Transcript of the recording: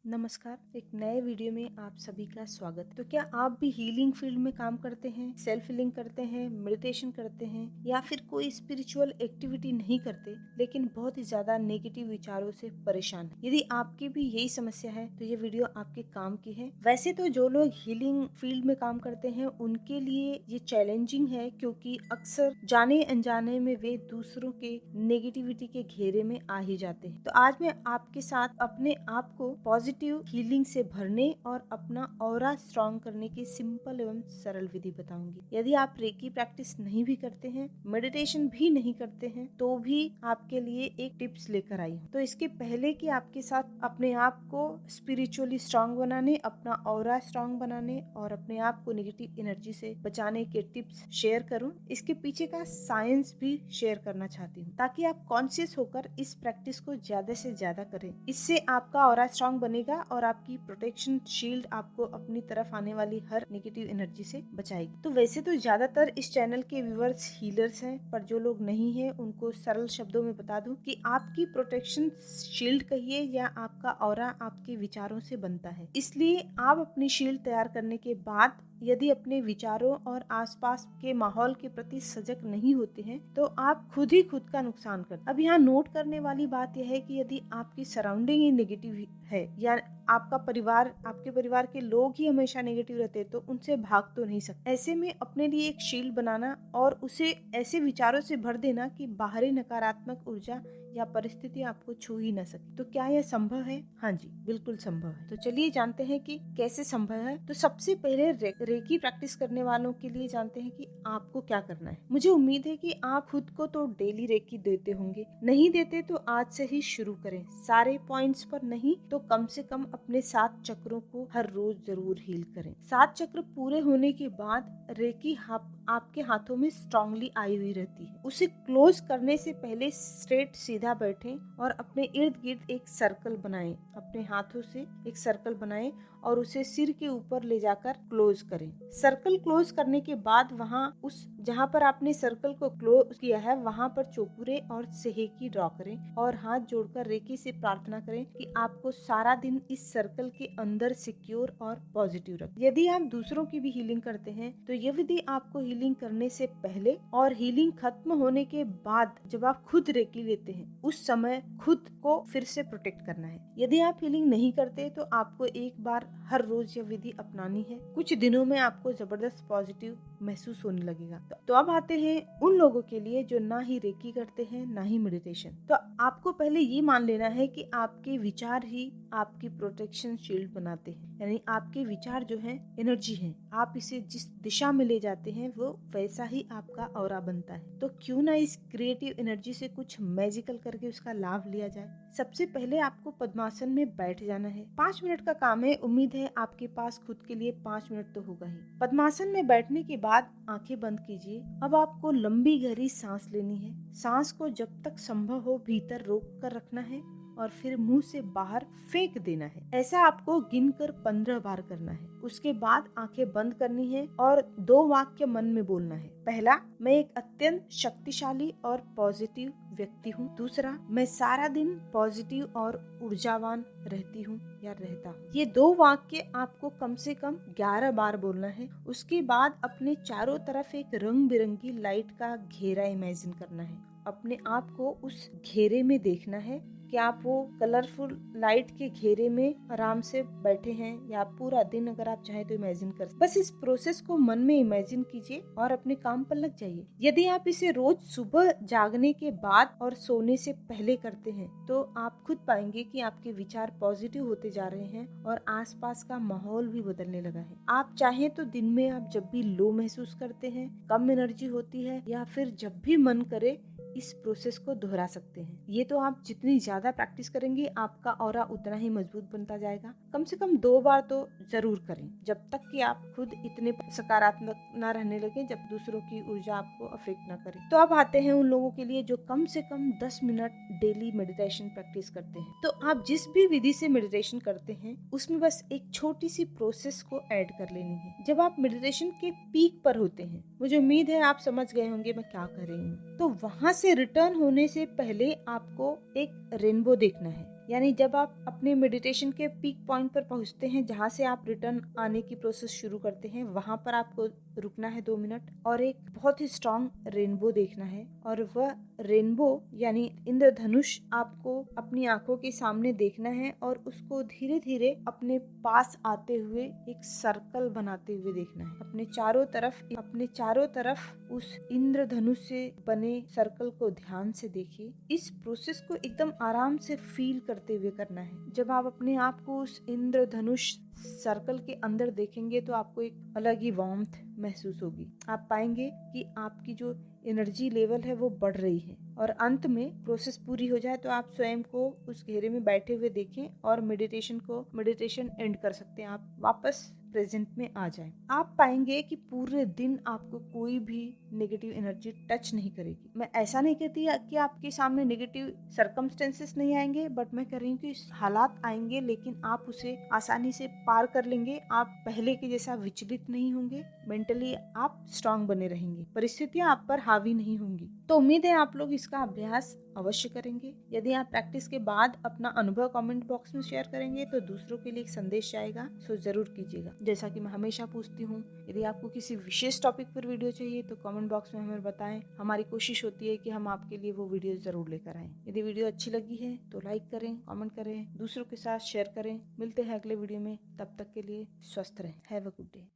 नमस्कार, एक नए वीडियो में आप सभी का स्वागत। तो क्या आप भी हीलिंग फील्ड में काम करते हैं, सेल्फ हीलिंग करते हैं, मेडिटेशन करते हैं या फिर कोई स्पिरिचुअल एक्टिविटी नहीं करते लेकिन बहुत ही ज्यादा नेगेटिव विचारों से परेशान हैं? यदि आपकी भी यही समस्या है तो ये वीडियो आपके काम की है। वैसे तो जो लोग हीलिंग फील्ड में काम करते हैं उनके लिए ये चैलेंजिंग है, क्योंकि अक्सर जाने अनजाने में वे दूसरों के नेगेटिविटी के घेरे में आ ही जाते हैं। तो आज मैं आपके साथ अपने आप को पॉजिटिव हीलिंग से भरने और अपना ऑरा स्ट्रॉन्ग करने की सिंपल एवं सरल विधि बताऊंगी। यदि आप रेकी प्रैक्टिस नहीं भी करते हैं, मेडिटेशन भी नहीं करते हैं, तो भी आपके लिए एक टिप्स लेकर आई हूँ। तो इसके पहले कि आपके साथ अपने आप को स्पिरिचुअली स्ट्रॉन्ग बनाने, अपना ऑरा स्ट्रॉन्ग बनाने और अपने आप को नेगेटिव एनर्जी से बचाने के टिप्स शेयर करूँ, इसके पीछे का साइंस भी शेयर करना चाहती हूँ, ताकि आप कॉन्शियस होकर इस प्रैक्टिस को ज्यादा से ज्यादा करें। इससे आपका ऑरा स्ट्रॉन्ग बनेगा और आपकी प्रोटेक्शन शील्ड आपको अपनी तरफ आने वाली हर नेगेटिव एनर्जी से बचाएगी। तो वैसे तो ज्यादातर इस चैनल के व्यूअर्स हीलर्स हैं, पर जो लोग नहीं हैं उनको सरल शब्दों में बता दूं कि आपकी प्रोटेक्शन शील्ड कहिए या आपका ऑरा आपके विचारों से बनता है। इसलिए आप अपनी शील्ड तैयार करने के बाद यदि अपने विचारों और आसपास के माहौल के प्रति सजग नहीं होते हैं तो आप खुद ही खुद का नुकसान करते। अब यहाँ नोट करने वाली बात यह है कि यदि आपकी सराउंडिंग ही नेगेटिव है या आपका परिवार, आपके परिवार के लोग ही हमेशा नेगेटिव रहते हैं, तो उनसे भाग तो नहीं सकते। ऐसे में अपने लिए एक शील्ड बनाना और उसे ऐसे विचारों से भर देना कि बाहरी नकारात्मक ऊर्जा या परिस्थिति आपको छू ही न सके। तो क्या यह संभव है? हाँ जी, बिल्कुल संभव है। तो चलिए जानते हैं कि कैसे संभव है। तो सबसे पहले रेकी प्रैक्टिस करने वालों के लिए जानते हैं कि आपको क्या करना है। मुझे उम्मीद है कि आप खुद को तो डेली रेकी देते होंगे, नहीं देते तो आज से ही शुरू करें। सारे पॉइंट्स पर नहीं तो कम से कम अपने 7 चक्रों को हर रोज जरूर हील करें। 7 चक्र पूरे होने के बाद रेकी आपके हाथों में स्ट्रांगली आई हुई रहती है। उसे क्लोज करने से पहले स्ट्रेट सीधा बैठें और अपने इर्द गिर्द एक सर्कल बनाएं। अपने हाथों से एक सर्कल बनाएं और उसे सिर के ऊपर ले जाकर क्लोज करें। सर्कल क्लोज करने के बाद जहाँ पर आपने सर्कल को क्लोज किया है वहाँ पर चौपुरे और सेहेकी ड्रॉ करें और हाथ जोड़कर रेकी से प्रार्थना करें कि आपको सारा दिन इस सर्कल के अंदर सिक्योर और पॉजिटिव रखें। यदि आप दूसरों की भी हीलिंग करते हैं तो ये विधि आपको हीलिंग करने से पहले और हीलिंग खत्म होने के बाद जब आप खुद रेकी लेते हैं उस समय खुद को फिर से प्रोटेक्ट करना है। यदि आप हीलिंग नहीं करते तो आपको एक बार हर रोज यह विधि अपनानी है। कुछ दिनों में आपको जबरदस्त पॉजिटिव महसूस होने लगेगा। तो अब आते हैं उन लोगों के लिए जो ना ही रेकी करते हैं ना ही मेडिटेशन। तो आपको पहले ये मान लेना है कि आपके विचार ही आपकी प्रोटेक्शन शील्ड बनाते हैं। यानी आपके विचार जो है एनर्जी है, आप इसे जिस दिशा में ले जाते हैं वो वैसा ही आपका ऑरा बनता है। तो क्यों ना इस क्रिएटिव एनर्जी से कुछ मैजिकल करके उसका लाभ लिया जाए। सबसे पहले आपको पद्मासन में बैठ जाना है। 5 मिनट का काम है। उम्मीद है आपके पास खुद के लिए 5 मिनट तो होगा ही। पद्मासन में बैठने के बाद आंखें बंद कीजिए। अब आपको लंबी गहरी सांस लेनी है। सांस को जब तक संभव हो भीतर रोक कर रखना है और फिर मुंह से बाहर फेंक देना है। ऐसा आपको गिनकर 15 बार करना है। उसके बाद आंखें बंद करनी है और 2 वाक्य मन में बोलना है। पहला, मैं एक अत्यंत शक्तिशाली और पॉजिटिव व्यक्ति हूँ। दूसरा, मैं सारा दिन पॉजिटिव और ऊर्जावान रहती हूँ या रहता हूँ। ये 2 वाक्य आपको कम से कम 11 बार बोलना है। उसके बाद अपने चारों तरफ एक रंग बिरंगी लाइट का घेरा इमेजिन करना है। अपने आप को उस घेरे में देखना है कि आप वो कलरफुल लाइट के घेरे में आराम से बैठे हैं, या पूरा दिन अगर आप चाहें तो इमेजिन कर। बस इस प्रोसेस को मन में इमेजिन कीजिए और अपने काम पर लग जाइए। यदि आप इसे रोज सुबह जागने के बाद और सोने से पहले करते हैं तो आप खुद पाएंगे कि आपके विचार पॉजिटिव होते जा रहे हैं और आसपास का माहौल भी बदलने लगा है। आप चाहें तो दिन में आप जब भी लो महसूस करते हैं, कम एनर्जी होती है, या फिर जब भी मन करे इस प्रोसेस को दोहरा सकते हैं। ये तो आप जितनी ज्यादा प्रैक्टिस करेंगे आपका ऑरा उतना ही मजबूत बनता जाएगा। कम से कम 2 बार तो जरूर करें, जब तक कि आप खुद इतने सकारात्मक ना रहने लगे जब दूसरों की ऊर्जा आपको अफेक्ट ना करे। तो अब आते हैं उन लोगों के लिए जो कम से कम 10 मिनट डेली मेडिटेशन प्रैक्टिस करते हैं। तो आप जिस भी विधि से मेडिटेशन करते हैं उसमें बस एक छोटी सी प्रोसेस को ऐड कर लेनी है। जब आप मेडिटेशन के पीक पर होते हैं, मुझे उम्मीद है आप समझ गए होंगे मैं क्या कर रही हूँ, तो वहाँ से रिटर्न होने से पहले आपको एक रेनबो देखना है। यानी जब आप अपने मेडिटेशन के पीक पॉइंट पर पहुंचते हैं, जहां से आप रिटर्न आने की प्रोसेस शुरू करते हैं, वहां पर आपको रुकना है 2 मिनट और एक बहुत ही स्ट्रॉन्ग रेनबो देखना है। और वह रेनबो यानी इंद्रधनुष आपको अपनी आंखों के सामने देखना है और उसको धीरे धीरे अपने पास आते हुए एक सर्कल बनाते हुए देखना है। अपने चारों तरफ उस इंद्रधनुष से बने सर्कल को ध्यान से देखिए। इस प्रोसेस को एकदम आराम से फील करते हुए करना है। जब आप अपने आप को उस इंद्रधनुष सर्कल के अंदर देखेंगे तो आपको एक अलग ही वार्मथ महसूस होगी। आप पाएंगे कि आपकी जो एनर्जी लेवल है वो बढ़ रही है। और अंत में प्रोसेस पूरी हो जाए तो आप स्वयं को उस घेरे में बैठे हुए देखें और मेडिटेशन एंड कर सकते हैं। आप वापस प्रेजेंट में आ जाएं। आप पाएंगे कि पूरे दिन आपको कोई भी नेगेटिव एनर्जी टच नहीं करेगी। मैं ऐसा नहीं कहती कि आपके सामने नेगेटिव सर्कमस्टेंसेस नहीं आएंगे, बट मैं कह रही हूँ कि हालात आएंगे, लेकिन आप उसे आसानी से पार कर लेंगे। आप पहले के जैसा विचलित नहीं होंगे, मेंटली आप स्ट्रांग बने रहेंगे, परिस्थितियां आप पर हावी नहीं होंगी। तो उम्मीद है आप लोग इसका अभ्यास अवश्य करेंगे। यदि आप प्रैक्टिस के बाद अपना अनुभव कमेंट बॉक्स में शेयर करेंगे तो दूसरों के लिए एक संदेश जाएगा, सो जरूर कीजिएगा। जैसा कि मैं हमेशा पूछती हूँ, यदि आपको किसी विशेष टॉपिक पर वीडियो चाहिए तो कमेंट बॉक्स में हमें बताएं। हमारी कोशिश होती है कि हम आपके लिए वो वीडियो जरूर लेकर आएं। यदि वीडियो अच्छी लगी है तो लाइक करें, कमेंट करें, दूसरों के साथ शेयर करें। मिलते हैं अगले वीडियो में, तब तक के लिए स्वस्थ रहें। Have a good day.